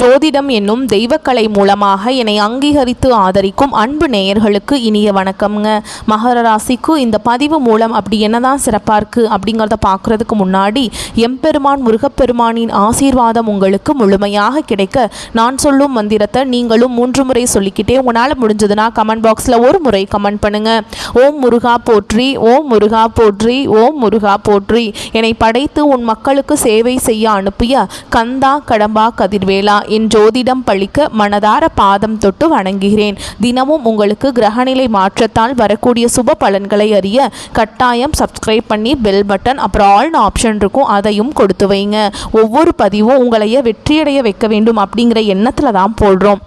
ஜோதிடம் என்னும் தெய்வக்கலை மூலமாக என்னை அங்கீகரித்து ஆதரிக்கும் அன்பு நேயர்களுக்கு இனிய வணக்கம்ங்க. மகர ராசிக்கு இந்த பதிவு மூலம் அப்படி என்னதான் சிறப்பாக இருக்குது அப்படிங்கிறத பார்க்குறதுக்கு முன்னாடி எம்பெருமான் முருகப்பெருமானின் ஆசீர்வாதம் உங்களுக்கு முழுமையாக கிடைக்க நான் சொல்லும் மந்திரத்தை நீங்களும் 3 முறை சொல்லிக்கிட்டே உங்களால் முடிஞ்சதுன்னா கமெண்ட் பாக்ஸில் ஒரு முறை கமெண்ட் பண்ணுங்கள். ஓம் முருகா போற்றி, ஓம் முருகா போற்றி, ஓம் முருகா போற்றி. என்னை படைத்து உன் மக்களுக்கு சேவை செய்ய அனுப்பிய கந்தா கடம்பா கதிர்வேலா என் ஜோதிடம் பழிக்க மனதார பாதம் தொட்டு வணங்குகிறேன். தினமும் உங்களுக்கு கிரகநிலை மாற்றத்தால் வரக்கூடிய சுப பலன்களை அறிய கட்டாயம் சப்ஸ்கிரைப் பண்ணி பெல் பட்டன் அப்புறம் ஆல் ஆப்ஷன் இருக்கும், அதையும் கொடுத்து வைங்க. ஒவ்வொரு பதிவும் உங்களைய வெற்றியடைய வைக்க வேண்டும் அப்படிங்கிற எண்ணத்தில் தான் போடுறோம்.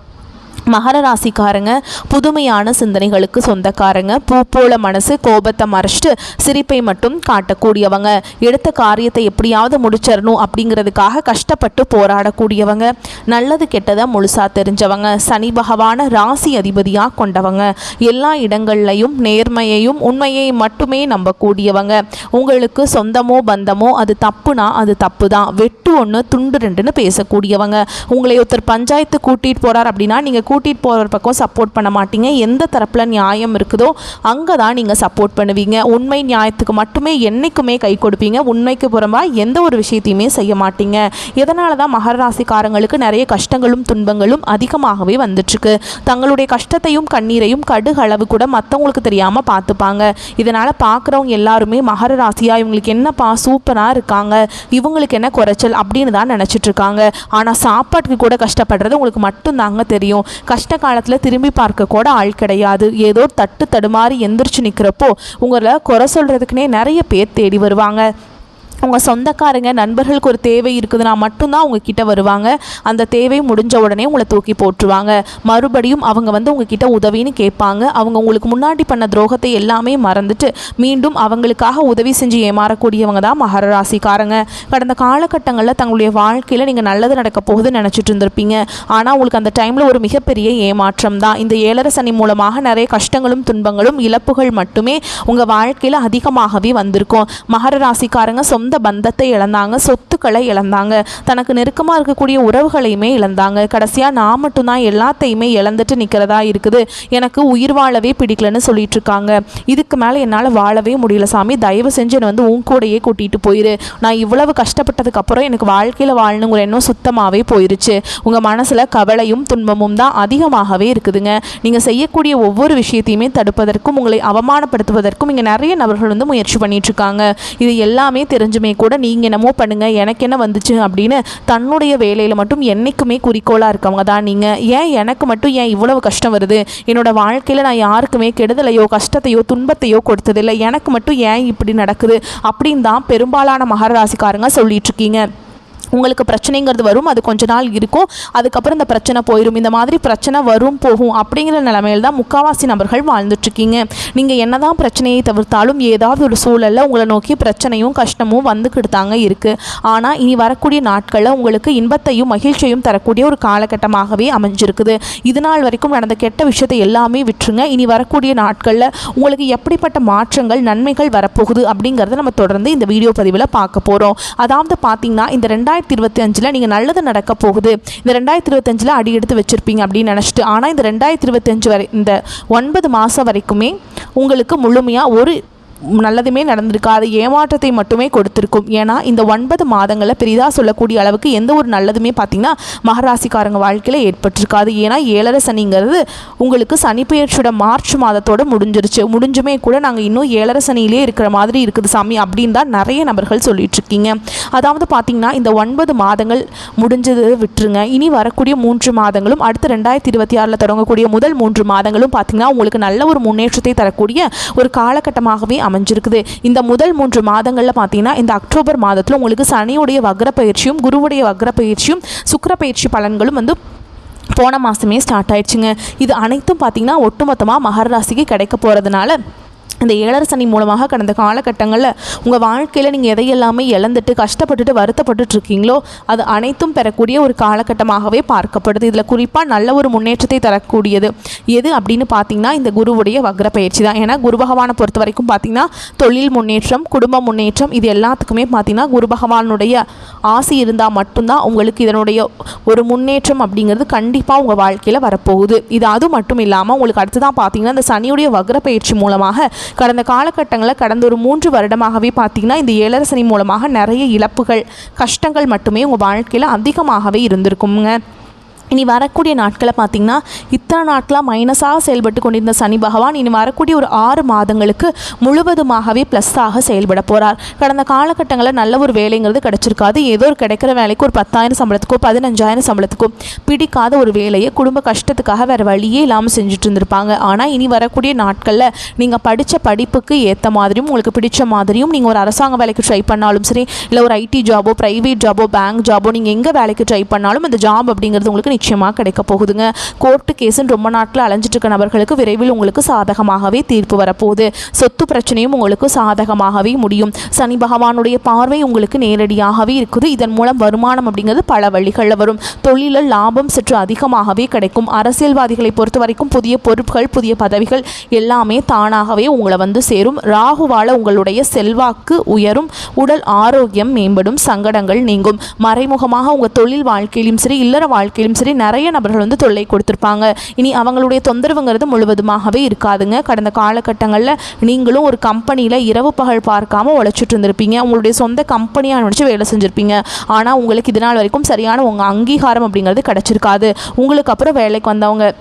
மகர ராசிக்காரங்க புதுமையான சிந்தனைகளுக்கு சொந்தக்காரங்க. பூ போல மனசு, கோபத்தை மறைச்சிட்டு சிரிப்பை மட்டும் காட்டக்கூடியவங்க. எடுத்த காரியத்தை எப்படியாவது முடிச்சிடணும் அப்படிங்கிறதுக்காக கஷ்டப்பட்டு போராடக்கூடியவங்க. நல்லது கெட்டதை முழுசாக தெரிஞ்சவங்க. சனி பகவான ராசி அதிபதியாக கொண்டவங்க. எல்லா இடங்கள்லையும் நேர்மையையும் உண்மையை மட்டுமே நம்பக்கூடியவங்க. உங்களுக்கு சொந்தமோ பந்தமோ அது தப்புனா அது தப்பு தான், வெட்டு ஒன்று துண்டு ரெண்டுன்னு பேசக்கூடியவங்க. உங்களை ஒருத்தர் பஞ்சாயத்து கூட்டிகிட்டு போகிறார் அப்படின்னா நீங்கள் கூட்டிகிட்டு போகிற பக்கம் சப்போர்ட் பண்ண மாட்டீங்க. எந்த தரப்பில் நியாயம் இருக்குதோ அங்கே தான் நீங்கள் சப்போர்ட் பண்ணுவீங்க. உண்மை நியாயத்துக்கு மட்டுமே என்றைக்குமே கை கொடுப்பீங்க. உண்மைக்கு புறம்பாக எந்த ஒரு விஷயத்தையுமே செய்ய மாட்டீங்க. இதனால தான் மகர ராசிக்காரங்களுக்கு நிறைய கஷ்டங்களும் துன்பங்களும் அதிகமாகவே வந்துட்டுருக்கு. தங்களுடைய கஷ்டத்தையும் கண்ணீரையும் கடுகளவு கூட மற்றவங்களுக்கு தெரியாமல் பார்த்துப்பாங்க. இதனால் பார்க்குறவங்க எல்லாருமே மகர ராசியாக இவங்களுக்கு என்னப்பா சூப்பராக இருக்காங்க, இவங்களுக்கு என்ன குறைச்சல் அப்படின்னு தான் நினச்சிட்டு இருக்காங்க. ஆனால் சாப்பாட்டுக்கு கூட கஷ்டப்படுறது உங்களுக்கு மட்டும்தாங்க தெரியும். கஷ்ட காலத்தில் திரும்பி பார்க்க கூட ஆள் கிடையாது. ஏதோ தட்டு தடுமாறி எந்திரிச்சு நிற்கிறப்போ உங்களை குறை சொல்கிறதுக்குனே நிறைய பேர் தேடி வருவாங்க. உங்கள் சொந்தக்காரங்க நண்பர்களுக்கு ஒரு தேவை இருக்குதுன்னா மட்டும்தான் உங்ககிட்ட வருவாங்க. அந்த தேவை முடிஞ்ச உடனே உங்களை தூக்கி போட்டுருவாங்க. மறுபடியும் அவங்க உங்ககிட்ட உதவின்னு கேட்பாங்க. அவங்க உங்களுக்கு முன்னாடி பண்ண துரோகத்தை எல்லாமே மறந்துட்டு மீண்டும் அவங்களுக்காக உதவி செஞ்சு ஏமாறக்கூடியவங்க தான் மகர ராசிக்காரங்க. கடந்த காலகட்டங்களில் தங்களுடைய வாழ்க்கையில் நீங்கள் நல்லது நடக்க போகுதுன்னு நினச்சிட்டு இருந்திருப்பீங்க. ஆனால் உங்களுக்கு அந்த டைமில் ஒரு மிகப்பெரிய ஏமாற்றம் தான். இந்த 7 சனி மூலமாக நிறைய கஷ்டங்களும் துன்பங்களும் இழப்புகள் மட்டுமே உங்கள் வாழ்க்கையில் அதிகமாகவே வந்திருக்கும். மகர ராசிக்காரங்க சொந்த பந்தத்தை இழந்தாங்க, சொத்துக்களை இழந்தாங்க, தனக்கு நெருக்கமாக இருக்கக்கூடிய உறவுகளையுமே இழந்தாங்க. கடைசியாக நான் மட்டும்தான் எல்லாத்தையுமே இழந்துட்டு நிற்கிறதா இருக்குது, எனக்கு உயிர் வாழவே பிடிக்கலன்னு சொல்லிட்டு இருக்காங்க. இதுக்கு மேலே என்னால் வாழவே முடியல சாமி, தயவு செஞ்சு என்னை உன் கூடையே கூட்டிகிட்டு போயிரு. நான் இவ்வளவு கஷ்டப்பட்டதுக்கு அப்புறம் எனக்கு வாழ்க்கையில் வாழணுங்கிற எண்ணம் சுத்தமாகவே போயிருச்சு. உங்கள் மனசில் கவலையும் துன்பமும் தான் அதிகமாகவே இருக்குதுங்க. நீங்கள் செய்யக்கூடிய ஒவ்வொரு விஷயத்தையுமே தடுப்பதற்கும் உங்களை அவமானப்படுத்துவதற்கும் இங்கே நிறைய நபர்கள் முயற்சி பண்ணிட்டு இருக்காங்க. இது எல்லாமே தெரிஞ்சுமே கூட நீங்கள் என்னமோ பண்ணுங்க, எனக்கு என்ன வந்துச்சு அப்படின்னு தன்னுடைய வேலையில் மட்டும் என்றைக்குமே குறிக்கோளாக இருக்கவங்க தான் நீங்கள். ஏன் எனக்கு மட்டும் ஏன் இவ்வளவு கஷ்டம் வருது, என்னோட வாழ்க்கையில் நான் யாருக்குமே கெடுதலையோ கஷ்டத்தையோ துன்பத்தையோ கொடுத்ததில்லை, எனக்கு மட்டும் ஏன் இப்படி நடக்குது அப்படின்னு தான் பெரும்பாலான மகர ராசிக்காரங்க சொல்லிட்டு இருக்கீங்க. உங்களுக்கு பிரச்சனைங்கிறது வரும், அது கொஞ்ச நாள் இருக்கும், அதுக்கப்புறம் இந்த பிரச்சனை போயிடும். இந்த மாதிரி பிரச்சனை வரும் போகும் அப்படிங்கிற நிலைமையில் தான் முக்கால்வாசி நபர்கள் வாழ்ந்துட்டுருக்கீங்க. நீங்கள் என்ன தான் பிரச்சனையை தவிர்த்தாலும் ஏதாவது ஒரு சூழலில் உங்களை நோக்கி பிரச்சனையும் கஷ்டமும் வந்துக்கிட்டு தாங்க இருக்குது. ஆனால் இனி வரக்கூடிய நாட்களில் உங்களுக்கு இன்பத்தையும் மகிழ்ச்சியையும் தரக்கூடிய ஒரு காலகட்டமாகவே அமைஞ்சிருக்குது. இது நாள் வரைக்கும் நடந்த கெட்ட விஷயத்தை எல்லாமே விட்டுருங்க. இனி வரக்கூடிய நாட்களில் உங்களுக்கு எப்படிப்பட்ட மாற்றங்கள் நன்மைகள் வரப்போகுது அப்படிங்கிறத நம்ம தொடர்ந்து இந்த வீடியோ பதிவில் பார்க்க போகிறோம். அதாவது பார்த்தீங்கன்னா இந்த 2025 நீங்கள் நல்லது நடக்க போகுது. இந்த 2025 அடி எடுத்து வச்சுருப்பீங்க அப்படின்னு நினச்சிட்டு, ஆனால் இந்த 2025 வரை இந்த 9 மாதம் வரைக்குமே உங்களுக்கு முழுமையாக ஒரு நல்லதுமே நடந்திருக்காது, ஏமாற்றத்தை மட்டுமே கொடுத்துருக்கும். ஏன்னா இந்த 9 மாதங்களில் பெரிதாக சொல்லக்கூடிய அளவுக்கு எந்த ஒரு நல்லதுமே பார்த்திங்கன்னா மகராசிக்காரங்க வாழ்க்கையில் ஏற்பட்டிருக்காது. ஏன்னா 7 சனிங்கிறது உங்களுக்கு சனிப்பெயர்ச்சியோட மார்ச் மாதத்தோடு முடிஞ்சிருச்சு. முடிஞ்சுமே கூட நாங்கள் இன்னும் 7 சனியிலே இருக்கிற மாதிரி இருக்குது சாமி அப்படின்னு தான் நிறைய நபர்கள் சொல்லிட்டு இருக்கீங்க. அதாவது பார்த்திங்கன்னா இந்த 9 மாதங்கள் முடிஞ்சது விட்டுருங்க. இனி வரக்கூடிய 3 மாதங்களும் அடுத்து 2026 தொடங்கக்கூடிய முதல் 3 மாதங்களும் பார்த்திங்கன்னா உங்களுக்கு நல்ல ஒரு முன்னேற்றத்தை தரக்கூடிய ஒரு காலகட்டமாகவே அமைஞ்சிருக்குது. இந்த முதல் 3 மாதங்களில் பார்த்தீங்கன்னா இந்த அக்டோபர் மாதத்தில் உங்களுக்கு சனியுடைய வக்ர பயிற்சியும் குருவுடைய வக்ர பயிற்சியும் சுக்கிர பயிற்சி பலன்களும் போன மாதமே ஸ்டார்ட் ஆயிடுச்சுங்க. இது அனைத்தும் பார்த்தீங்கன்னா ஒட்டுமொத்தமாக மகர ராசிக்கு கிடைக்க போகிறதுனால இந்த ஏழரை சனி மூலமாக கடந்த காலகட்டங்களில் உங்கள் வாழ்க்கையில் நீங்கள் எதையெல்லாமே இழந்துட்டு கஷ்டப்பட்டுட்டு வருத்தப்பட்டுட்டு இருக்கீங்களோ அது அனைத்தும் பெறக்கூடிய ஒரு காலகட்டமாகவே பார்க்கப்படுது. இதில் குறிப்பாக நல்ல ஒரு முன்னேற்றத்தை தரக்கூடியது எது அப்படின்னு பார்த்தீங்கன்னா இந்த குருவுடைய வக்ர பயிற்சி தான். ஏன்னா குரு பகவானை பொறுத்த வரைக்கும் பார்த்தீங்கன்னா தொழில் முன்னேற்றம், குடும்ப முன்னேற்றம், இது எல்லாத்துக்குமே பார்த்தீங்கன்னா குரு பகவானுடைய ஆசை இருந்தால் மட்டும்தான் உங்களுக்கு இதனுடைய ஒரு முன்னேற்றம் அப்படிங்கிறது கண்டிப்பாக உங்கள் வாழ்க்கையில் வரப்போகுது. இது அது மட்டும் இல்லாமல் உங்களுக்கு அடுத்து தான் பார்த்தீங்கன்னா இந்த சனியுடைய வக்ர பயிற்சி மூலமாக கடந்த காலகட்டங்களில் கடந்த ஒரு 3 வருடமாகவே பார்த்தீங்கன்னா இந்த ஏழரை சனி மூலமாக நிறைய இழப்புகள், கஷ்டங்கள் மட்டுமே உங்கள் வாழ்க்கையில் அதிகமாகவே இருந்திருக்குங்க. இனி வரக்கூடிய நாட்களை பார்த்திங்கன்னா இத்தனை நாட்களாக மைனஸாக செயல்பட்டு கொண்டிருந்த சனி பகவான் இனி வரக்கூடிய ஒரு 6 மாதங்களுக்கு முழுவதுமாகவே ப்ளஸ்ஸாக செயல்பட போகிறார். கடந்த காலகட்டங்களில் நல்ல ஒரு வேலைங்கிறது கிடச்சிருக்காது. ஏதோ ஒரு கிடைக்கிற வேலைக்கு ஒரு 10,000 சம்பளத்துக்கோ 15,000 சம்பளத்துக்கோ பிடிக்காத ஒரு வேலையை குடும்ப கஷ்டத்துக்காக வேறு வழியே இல்லாமல் செஞ்சுட்டு இருந்திருப்பாங்க. ஆனால் இனி வரக்கூடிய நாட்களில் நீங்கள் படித்த படிப்புக்கு ஏற்ற மாதிரியும் உங்களுக்கு பிடிச்ச மாதிரியும் நீங்கள் ஒரு அரசாங்க வேலைக்கு ட்ரை பண்ணாலும் சரி, இல்லை ஒரு ஐடி ஜாபோ, ப்ரைவேட் ஜாபோ, பேங்க் ஜாபோ, நீங்கள் எங்கே வேலைக்கு ட்ரை பண்ணாலும் அந்த ஜாப் அப்படிங்கிறது உங்களுக்கு நிச்சயமாக கிடைக்க போகுதுங்க. கோர்ட்டு கேஸுன்னு ரொம்ப நாட்கள் அலைஞ்சிட்டு இருக்க நபர்களுக்கு விரைவில் உங்களுக்கு சாதகமாகவே தீர்ப்பு வரப்போகுது. சொத்து பிரச்சனையும் உங்களுக்கு சாதகமாகவே முடியும். சனி பகவானுடைய பார்வை உங்களுக்கு நேரடியாகவே இருக்குது. இதன் மூலம் வருமானம் அப்படிங்கிறது பல வழிகளில் வரும். தொழிலில் லாபம் சற்று அதிகமாகவே கிடைக்கும். அரசியல்வாதிகளை பொறுத்த வரைக்கும் புதிய பொறுப்புகள், புதிய பதவிகள் எல்லாமே தானாகவே உங்களை வந்து சேரும். ராகுவால உங்களுடைய செல்வாக்கு உயரும், உடல் ஆரோக்கியம் மேம்படும், சங்கடங்கள் நீங்கும். மறைமுகமாக உங்கள் தொழில் வாழ்க்கையிலும் சரி, இல்லற வாழ்க்கையிலும் சரி நிறைய நபர்கள் வந்து தொல்லை கொடுத்துருப்பாங்க. இனி அவங்களுடைய தொந்தரவுங்கிறது முழுவதுமாகவே இருக்காதுங்க. கடந்த காலகட்டங்களில் நீங்களும் ஒரு கம்பெனியில் இரவு பகல் பார்க்காம உழைச்சிட்டு இருந்திருப்பீங்க. உங்களுடைய சொந்த கம்பெனியாக நினச்சி வேலை செஞ்சுருப்பீங்க. ஆனால் உங்களுக்கு இது நாள் வரைக்கும் சரியான உங்கள் அங்கீகாரம் அப்படிங்கிறது கிடச்சிருக்காது. உங்களுக்கு அப்புறம் வேலைக்கு வந்தவங்க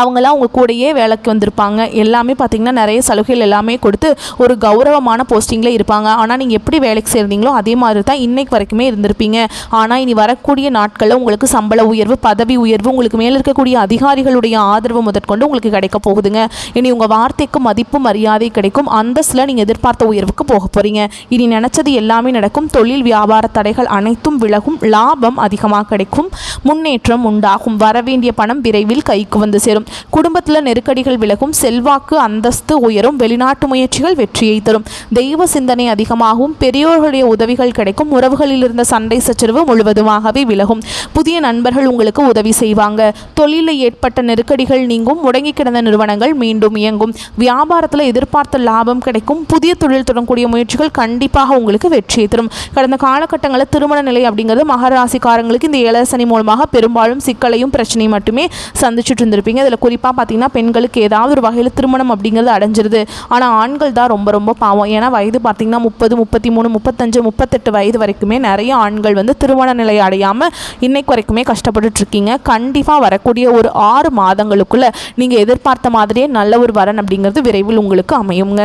அவங்களாம் உங்கள் கூடயே வேலைக்கு வந்திருப்பாங்க. எல்லாமே பார்த்திங்கன்னா நிறைய சலுகைகள் எல்லாமே கொடுத்து ஒரு கௌரவமான போஸ்டிங்கில் இருப்பாங்க. ஆனால் நீங்கள் எப்படி வேலைக்கு சேர்ந்தீங்களோ அதே மாதிரி தான் இன்றைக்கு வரைக்குமே இருந்திருப்பீங்க. ஆனால் இனி வரக்கூடிய நாட்களில் உங்களுக்கு சம்பள உயர்வு, பதவி உயர்வு, உங்களுக்கு மேலே இருக்கக்கூடிய அதிகாரிகளுடைய ஆதரவு முதற்கொண்டு உங்களுக்கு கிடைக்க போகுதுங்க. இனி உங்கள் வார்த்தைக்கு மதிப்பு மரியாதை கிடைக்கும். அந்தஸ்தில் நீங்கள் எதிர்பார்த்த உயர்வுக்கு போக போகிறீங்க. இனி நினச்சது எல்லாமே நடக்கும். தொழில் வியாபார தடைகள் அனைத்தும் விலகும். லாபம் அதிகமாக கிடைக்கும். முன்னேற்றம் உண்டாகும். வரவேண்டிய பணம் விரைவில் கைக்கு வந்து சேரும். குடும்பத்தில் நெருக்கடிகள் விலகும். செல்வாக்கு அந்தஸ்து உயரும். வெளிநாட்டு முயற்சிகள் வெற்றியை தரும். தெய்வ சிந்தனை அதிகமாகும். பெரியோர்களுடைய உதவிகள் கிடைக்கும். உறவுகளில் இருந்த சண்டை சச்சரவு முழுவதுமாகவே விலகும். புதிய நண்பர்கள் உங்களுக்கு உதவி செய்வாங்க. தொழிலில் ஏற்பட்ட நெருக்கடிகள் நீங்கும். முடங்கி கிடந்த நிறுவனங்கள் மீண்டும் இயங்கும். வியாபாரத்தில் எதிர்பார்த்த லாபம் கிடைக்கும். புதிய தொழில் தொடங்கக்கூடிய முயற்சிகள் கண்டிப்பாக உங்களுக்கு வெற்றியை தரும். கடந்த காலகட்டங்களில் திருமண நிலை அப்படிங்கிறது மகர ராசிக்காரங்களுக்கு இந்த ஏழரை சனி மூலமாக பெரும்பாலும் சிக்கலையும் பிரச்சனையும் மட்டுமே சந்திச்சுட்டு இருந்திருப்பீங்க. இதில் குறிப்பாக பார்த்தீங்கன்னா பெண்களுக்கு ஏதாவது ஒரு வகையில் திருமணம் அப்படிங்கிறது அடைஞ்சிருது. ஆனால் ஆண்கள் தான் ரொம்ப ரொம்ப பாவம். ஏன்னா வயது பார்த்தீங்கன்னா 30, 33, 35, 38 வயது வரைக்குமே நிறைய ஆண்கள் வந்து திருமண நிலை அடையாமல் இன்னைக்கு வரைக்குமே கஷ்டப்பட்டுட்டு இருக்கீங்க. கண்டிப்பாக வரக்கூடிய ஒரு 6 மாதங்களுக்குள்ளே நீங்கள் எதிர்பார்த்த மாதிரியே நல்ல ஒரு வரன் அப்படிங்கிறது விரைவில் உங்களுக்கு அமையுங்க.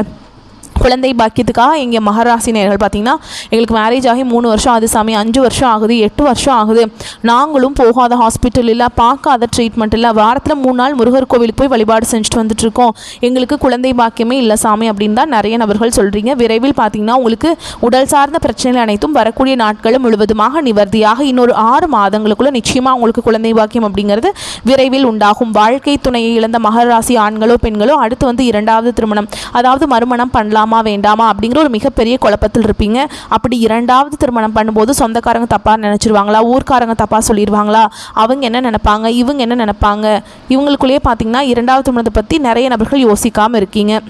குழந்தை பாக்கியத்துக்காக எங்கள் மகராசி நேயர்கள் பார்த்திங்கன்னா எங்களுக்கு மேரேஜ் ஆகி 3 வருஷம் ஆகுது சாமி, 5 வருஷம் ஆகுது, 8 வருஷம் ஆகுது, நாங்களும் போகாத ஹாஸ்பிட்டல் இல்லை, பார்க்காத ட்ரீட்மெண்ட் இல்லை, வாரத்தில் 3 நாள் முருகர் கோவிலுக்கு போய் வழிபாடு செஞ்சுட்டு வந்துட்டுருக்கோம், எங்களுக்கு குழந்தை பாக்கியமே இல்லை சாமி அப்படின்னு தான் நிறைய நபர்கள் சொல்கிறீங்க. விரைவில் பார்த்திங்கன்னா உங்களுக்கு உடல் சார்ந்த பிரச்சனைகள் அனைத்தும் வரக்கூடிய நாட்களும் முழுவதுமாக நிவர்த்தியாக இன்னொரு 6 மாதங்களுக்குள்ளே நிச்சயமாக உங்களுக்கு குழந்தை பாக்கியம் அப்படிங்கிறது விரைவில் உண்டாகும். வாழ்க்கை துணையை இழந்த மகராசி ஆண்களோ பெண்களோ அடுத்து வந்து 2வது திருமணம், அதாவது மறுமணம் பண்ணலாமா வேண்டாமா அப்படிங்கிற ஒரு மிகப்பெரிய குழப்பத்தில் இருப்பீங்க. அப்படி 2வது திருமணம் பண்ணும்போது சொந்தக்காரங்க தப்பாக நினச்சிருவாங்களா, ஊர்க்காரங்க தப்பாக சொல்லிடுவாங்களா, அவங்க என்ன நினைப்பாங்க, இவங்க என்ன நினைப்பாங்க, இவங்களுக்குள்ளேயே பார்த்தீங்கன்னா 2வது திருமணத்தை பற்றி நிறைய நபர்கள் யோசிக்காமல் இருக்கீங்க.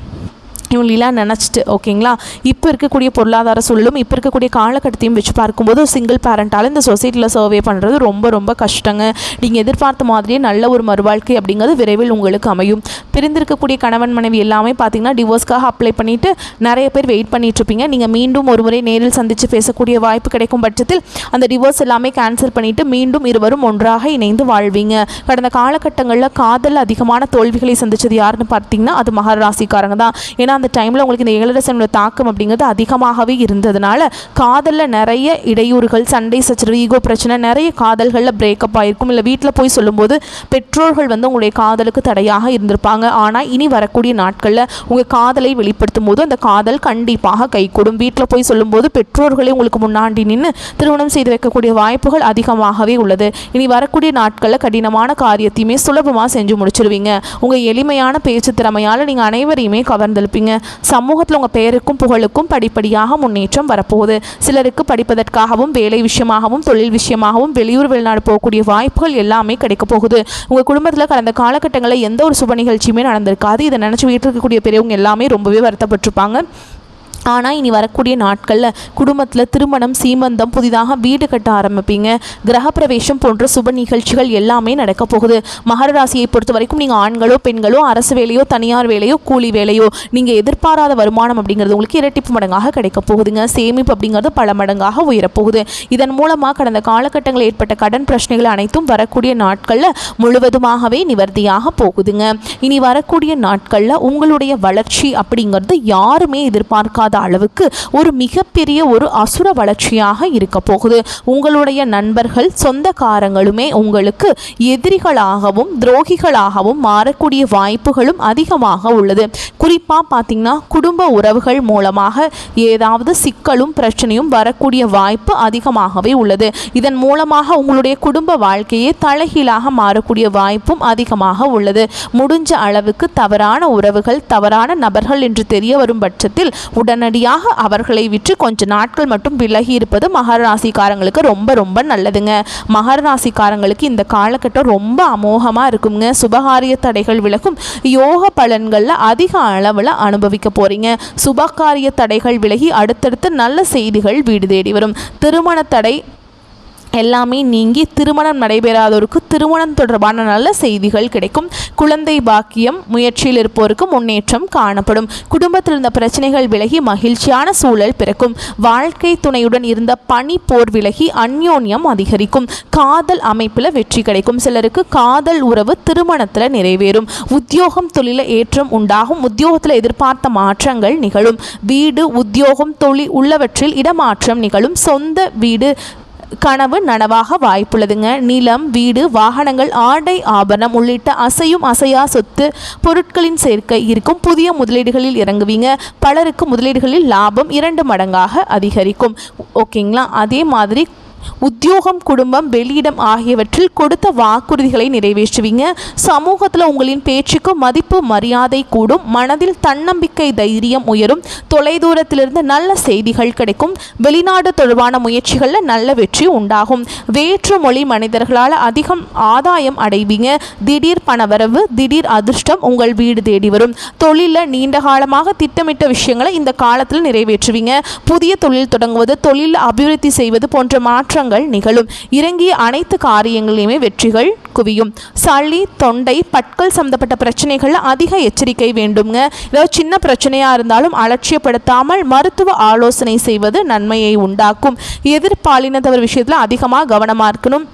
இவங்களெலாம் நினச்சிட்டு ஓகேங்களா. இப்போ இருக்கக்கூடிய பொருளாதார சூழலும் இப்போ இருக்கக்கூடிய காலகட்டத்தையும் வச்சு பார்க்கும்போது சிங்கிள் பேரண்டால் இந்த சொசைட்டியில் சர்வே பண்ணுறது ரொம்ப ரொம்ப கஷ்டங்க. நீங்கள் எதிர்பார்த்த மாதிரியே நல்ல ஒரு மறுவாழ்க்கை அப்படிங்கிறது விரைவில் உங்களுக்கு அமையும். பிரிந்திருக்கக்கூடிய கணவன் மனைவி எல்லாமே பார்த்தீங்கன்னா டிவோர்ஸ்க்காக அப்ளை பண்ணிவிட்டு நிறைய பேர் வெயிட் பண்ணிகிட்ருப்பீங்க. நீங்கள் மீண்டும் ஒரு முறை நேரில் சந்தித்து பேசக்கூடிய வாய்ப்பு கிடைக்கும் பட்சத்தில் அந்த டிவோர்ஸ் எல்லாமே கேன்சல் பண்ணிவிட்டு மீண்டும் இருவரும் ஒன்றாக இணைந்து வாழ்வீங்க. கடந்த காலகட்டங்களில் காதல் அதிகமான தோல்விகளை சந்தித்தது யாருன்னு பார்த்தீங்கன்னா அது மகர ராசிக்காரங்க தான். ஏன்னா அந்த டைமில் உங்களுக்கு இந்த ஏழரை சனியோட தாக்கம் அப்படிங்கிறது அதிகமாகவே இருந்ததுனால காதலில் நிறைய இடையூறுகள், சண்டை சச்சரவு, ஈகோ பிரச்சனை, நிறைய காதல்களில் பிரேக்கப் ஆகிருக்கும். இல்லை வீட்டில் போய் சொல்லும்போது பெற்றோர்கள் வந்து உங்களுடைய காதலுக்கு தடையாக இருந்திருப்பாங்க. ஆனால் இனி வரக்கூடிய நாட்களில் உங்கள் காதலை வெளிப்படுத்தும் போது அந்த காதல் கண்டிப்பாக கைகூடும். வீட்டில் போய் சொல்லும்போது பெற்றோர்களே உங்களுக்கு முன்னாடி நின்று திருமணம் செய்து வைக்கக்கூடிய வாய்ப்புகள் அதிகமாகவே உள்ளது. இனி வரக்கூடிய நாட்களில் கடினமான காரியத்தையுமே சுலபமாக செஞ்சு முடிச்சிருவீங்க. உங்கள் எளிமையான பேச்சு திறமையால் நீங்கள் அனைவரையுமே கவர்ந்தெழுப்பீங்க. ஆரம்பிப்பீங்க. சமூகத்தில் உங்கள் பெயருக்கும் புகழுக்கும் படிப்படியாக முன்னேற்றம் வரப்போகுது. சிலருக்கு படிப்பதற்காகவும் வேலை விஷயமாகவும் தொழில் விஷயமாகவும் வெளியூர் வெளிநாடு போகக்கூடிய வாய்ப்புகள் எல்லாமே கிடைக்க போகுது. உங்கள் குடும்பத்தில் கடந்த காலகட்டங்களில் எந்த ஒரு சுப நிகழ்ச்சியுமே நடந்திருக்காது. இதை நினச்சி வீட்டில் இருக்கக்கூடிய பெரியவங்க எல்லாமே ரொம்பவே வருத்தப்பட்டிருப்பாங்க. ஆனால் இனி வரக்கூடிய நாட்களில் குடும்பத்தில் திருமணம், சீமந்தம், புதிதாக வீடு கட்ட ஆரம்பிப்பீங்க. கிரகப்பிரவேசம் போன்ற சுப நிகழ்ச்சிகள் எல்லாமே நடக்க போகுது. மகர ராசியை பொறுத்த வரைக்கும் நீங்கள் ஆண்களோ பெண்களோ அரசு வேலையோ தனியார் வேலையோ கூலி வேலையோ நீங்கள் எதிர்பாராத வருமானம் அப்படிங்கிறது உங்களுக்கு இரட்டிப்பு மடங்காக கிடைக்க போகுதுங்க. சேமிப்பு அப்படிங்கிறது பல மடங்காக உயரப்போகுது. இதன் மூலமாக கடந்த காலகட்டங்களில் ஏற்பட்ட கடன் பிரச்சனைகள் அனைத்தும் வரக்கூடிய நாட்களில் முழுவதுமாகவே நிவர்த்தியாக போகுதுங்க. இனி வரக்கூடிய நாட்களில் உங்களுடைய வளர்ச்சி அப்படிங்கிறது யாருமே எதிர்பார்க்காத அளவுக்கு ஒரு மிகப்பெரிய ஒரு அசுர வளர்ச்சியாக இருக்க போகுது. உங்களுடைய நண்பர்கள், சொந்தக்காரங்களுமே உங்களுக்கு எதிரிகளாகவும் துரோகிகளாகவும் மாறக்கூடிய வாய்ப்புகளும் அதிகமாக உள்ளது. குறிப்பாக பார்த்தீங்கன்னா குடும்ப உறவுகள் மூலமாக ஏதாவது சிக்கலும் பிரச்சனையும் வரக்கூடிய வாய்ப்பு அதிகமாகவே உள்ளது. இதன் மூலமாக உங்களுடைய குடும்ப வாழ்க்கையே தலைகீழாக மாறக்கூடிய வாய்ப்பும் அதிகமாக உள்ளது. முடிஞ்ச அளவுக்கு தவறான உறவுகள், தவறான நபர்கள் என்று தெரிய வரும் பட்சத்தில் உடனடியாக அவர்களை விற்று கொஞ்ச நாட்கள் மட்டும் விலகி இருப்பது மகர ராசிக்காரங்களுக்கு ரொம்ப ரொம்ப நல்லதுங்க. மகர ராசிக்காரங்களுக்கு இந்த காலகட்டம் ரொம்ப அமோகமாக இருக்குங்க. சுபகாரிய தடைகள் விலகும். யோக பலன்களில் அதிக அளவில் அனுபவிக்க போறீங்க. சுபகாரிய தடைகள் விலகி அடுத்தடுத்து நல்ல செய்திகள் வீடு தேடி வரும். திருமண தடை எல்லாமே நீங்கி திருமணம் நடைபெறாதோருக்கு திருமணம் தொடர்பான நல்ல செய்திகள் கிடைக்கும். குழந்தை பாக்கியம் முயற்சியில் இருப்போருக்கு முன்னேற்றம் காணப்படும். குடும்பத்தில் இருந்த பிரச்சனைகள் விலகி மகிழ்ச்சியான சூழல் பிறக்கும். வாழ்க்கை துணையுடன் இருந்த பனி போர் விலகி அந்யோன்யம் அதிகரிக்கும். காதல் அமைப்பில் வெற்றி கிடைக்கும். சிலருக்கு காதல் உறவு திருமணத்தில் நிறைவேறும். உத்தியோகம் தொழில ஏற்றம் உண்டாகும். உத்தியோகத்தில் எதிர்பார்த்த மாற்றங்கள் நிகழும். வீடு, உத்தியோகம், தொழில் உள்ளவற்றில் இடமாற்றம் நிகழும். சொந்த வீடு கனவு நனவாக வாய்ப்புள்ளதுங்க. நிலம், வீடு, வாகனங்கள், ஆடை ஆபரணம் உள்ளிட்ட அசையும் அசையா சொத்து பொருட்களின் சேர்க்கை இருக்கும். புதிய முதலீடுகளில் இறங்குவீங்க. பலருக்கு முதலீடுகளில் லாபம் 2 மடங்காக அதிகரிக்கும். ஓகேங்களா? அதே மாதிரி உத்தியோகம், குடும்பம், வெளியிடம் ஆகியவற்றில் கொடுத்த வாக்குறுதிகளை நிறைவேற்றுவீங்க. சமூகத்தில் உங்களின் பேச்சுக்கு மதிப்பு மரியாதை கூடும். மனதில் தன்னம்பிக்கை தைரியம் உயரும். தொலைதூரத்திலிருந்து நல்ல செய்திகள் கிடைக்கும். வெளிநாடு தொடர்பான முயற்சிகளில் நல்ல வெற்றி உண்டாகும். வேற்று மொழி மனிதர்களால் அதிகம் ஆதாயம் அடைவீங்க. திடீர் பணவரவு, திடீர் அதிர்ஷ்டம் உங்கள் வீடு தேடி வரும். தொழிலில் நீண்ட காலமாக திட்டமிட்ட விஷயங்களை இந்த காலத்தில் நிறைவேற்றுவீங்க. புதிய தொழில் தொடங்குவது, தொழில் அபிவிருத்தி செய்வது போன்ற மாற்றங்கள் நிகழும். இறங்கிய அனைத்து காரியங்களிலுமே வெற்றிகள் குவியும். சளி, தொண்டை, பற்கள் சம்பந்தப்பட்ட பிரச்சனைகள் அதிக எச்சரிக்கை வேண்டுங்க. ஏதாவது சின்ன பிரச்சனையா இருந்தாலும் அலட்சியப்படுத்தாமல் மருத்துவ ஆலோசனை செய்வது நன்மையை உண்டாக்கும். எதிர்பாலினத்தவர் விஷயத்தில் அதிகமாக கவனமாக இருக்கணும்.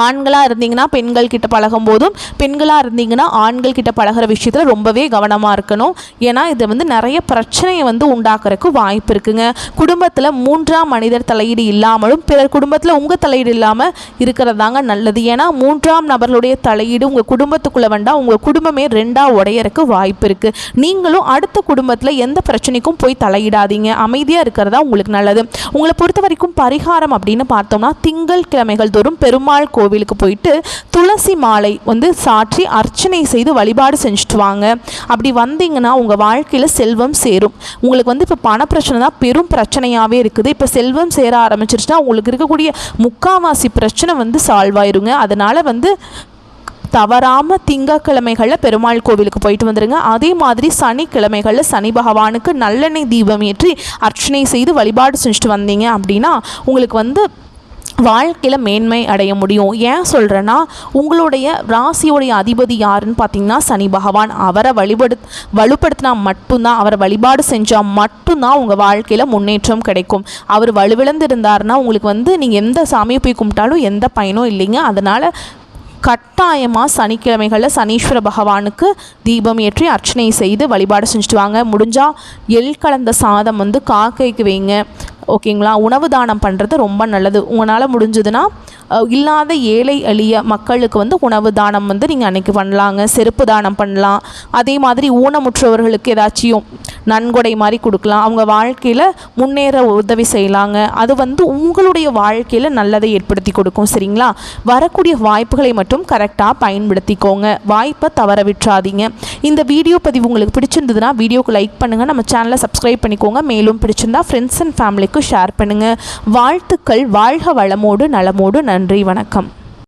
ஆண்களாக இருந்தீங்கன்னா பெண்கள் கிட்ட பழகும் போதும், பெண்களாக இருந்தீங்கன்னா ஆண்கள் கிட்ட பழகிற விஷயத்தில் ரொம்பவே கவனமாக இருக்கணும். ஏன்னா இது நிறைய பிரச்சனையை உண்டாக்குறதுக்கு வாய்ப்பு இருக்குங்க. குடும்பத்தில் 3ஆம் மனிதர் தலையீடு இல்லாமலும் பிறர் குடும்பத்தில் உங்கள் தலையீடு இல்லாமல் இருக்கிறதாங்க நல்லது. ஏன்னா 3ஆம் நபர்களுடைய தலையீடு உங்கள் குடும்பத்துக்குள்ளே வேண்டாம், உங்கள் குடும்பமே 2ஆக உடையறக்கு வாய்ப்பு இருக்குது. நீங்களும் அடுத்த குடும்பத்தில் எந்த பிரச்சனைக்கும் போய் தலையிடாதீங்க. அமைதியாக இருக்கிறதா உங்களுக்கு நல்லது. உங்களை பொறுத்த வரைக்கும் பரிகாரம் அப்படின்னு பார்த்தோம்னா திங்கள் கிழமைகள் தோறும் பெருமாள் கோவிலுக்கு போயிட்டு துளசி மாலை சாற்றி அர்ச்சனை செய்து வழிபாடு செஞ்சுட்டு வாங்க. அப்படி வந்தீங்கன்னா உங்கள் வாழ்க்கையில் செல்வம் சேரும். உங்களுக்கு இப்போ பண பிரச்சனை தான் பெரும் பிரச்சனையாகவே இருக்குது. இப்போ செல்வம் சேர ஆரம்பிச்சிருச்சுன்னா உங்களுக்கு இருக்கக்கூடிய முக்காவாசி பிரச்சனை சால்வ் ஆயிருங்க. அதனால் தவறாமல் திங்கக்கிழமைகளில் பெருமாள் கோவிலுக்கு போயிட்டு வந்துடுங்க. அதே மாதிரி சனிக்கிழமைகளில் சனி பகவானுக்கு நல்லெண்ணெய் தீபம் ஏற்றி அர்ச்சனை செய்து வழிபாடு செஞ்சுட்டு வந்தீங்க அப்படின்னா உங்களுக்கு வாழ்க்கையில் மேன்மை அடைய முடியும். ஏன் சொல்கிறேன்னா உங்களுடைய ராசியோடைய அதிபதி யாருன்னு பார்த்தீங்கன்னா சனி பகவான். அவரை வலுப்படுத்தினா மட்டும்தான், அவரை வழிபாடு செஞ்சால் மட்டும்தான் உங்கள் வாழ்க்கையில் முன்னேற்றம் கிடைக்கும். அவர் வலுவிழந்து இருந்தாருன்னா உங்களுக்கு நீங்கள் எந்த சாமியை போய் கும்பிட்டாலும் எந்த பயனும் இல்லைங்க. அதனால் கட்டாயமாக சனிக்கிழமைகளில் சனீஸ்வர பகவானுக்கு தீபம் ஏற்றி அர்ச்சனை செய்து வழிபாடு செஞ்சுட்டு வாங்க. முடிஞ்சால் எள் கலந்த சாதம் காக்கைக்கு வைங்க. ஓகேங்களா. உணவு தானம் பண்ணுறது ரொம்ப நல்லது. உங்களால் முடிஞ்சதுன்னா இல்லாத ஏழை எளிய மக்களுக்கு வந்து உணவு தானம் வந்து நீங்கள் அன்றைக்கி பண்ணலாங்க. செருப்பு தானம் பண்ணலாம். அதே மாதிரி ஊனமுற்றவர்களுக்கு ஏதாச்சும் நன்கொடை மாதிரி கொடுக்கலாம். அவங்க வாழ்க்கையில் முன்னேற உதவி செய்யலாங்க. அது வந்து உங்களுடைய வாழ்க்கையில் நல்லதை ஏற்படுத்தி கொடுக்கும். சரிங்களா. வரக்கூடிய வாய்ப்புகளை மட்டும் கரெக்டாக பயன்படுத்திக்கோங்க. வாய்ப்பை தவற விட்டுறாதீங்க. இந்த வீடியோ பதிவு உங்களுக்கு பிடிச்சிருந்ததுன்னா வீடியோக்கு லைக் பண்ணுங்கள். நம்ம சேனலை சப்ஸ்கிரைப் பண்ணிக்கோங்க. மேலும் பிடிச்சிருந்தா ஃப்ரெண்ட்ஸ் அண்ட் ஃபேமிலிக்கு ஷேர் பண்ணுங்கள். வாழ்த்துக்கள். வாழ்க வளமோடு நலமோடு. நன்றி. வணக்கம்.